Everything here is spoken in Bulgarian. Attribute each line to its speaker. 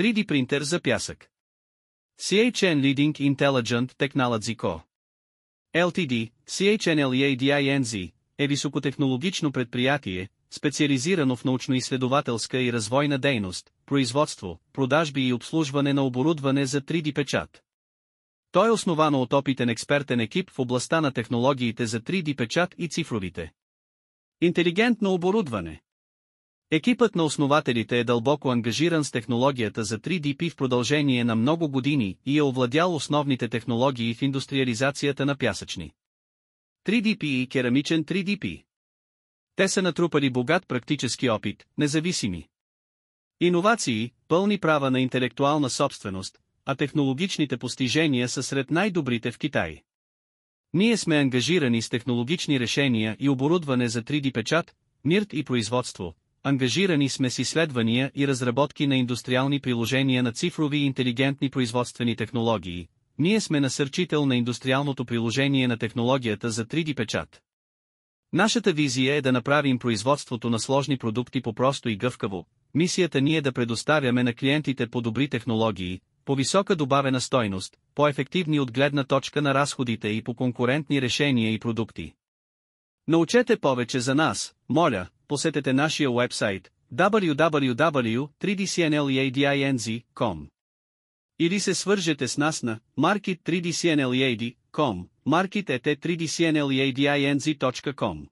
Speaker 1: 3D принтер за пясък. CHN Leading Intelligent Technology Co. Ltd, CHN е високотехнологично предприятие, специализирано в научно-изследователска и развойна дейност, производство, продажби и обслужване на оборудване за 3D печат. То е основано от опитен експертен екип в областта на технологиите за 3D печат и цифровите. Интелигентно оборудване. Екипът на основателите е дълбоко ангажиран с технологията за 3D в продължение на много години и е овладял основните технологии в индустриализацията на пясъчни 3D и керамичен 3D. Те са натрупали богат практически опит, независими иновации, пълни права на интелектуална собственост, а технологичните постижения са сред най-добрите в Китай. Ние сме ангажирани с технологични решения и оборудване за 3D печат, МИРТ и производство. Ангажирани сме с изследвания и разработки на индустриални приложения на цифрови и интелигентни производствени технологии. Ние сме насърчител на индустриалното приложение на технологията за 3D печат. Нашата визия е да направим производството на сложни продукти по-просто и гъвкаво. Мисията ни е да предоставяме на клиентите по-добри технологии, по-висока добавена стойност, по-ефективни от гледна точка на разходите и по-конкурентни решения и продукти. Научете повече за нас, моля, посетете нашия уебсайт www.3dcnleading.com или се свържете с нас на market3dcnlead.com, market@3dcnleading.com.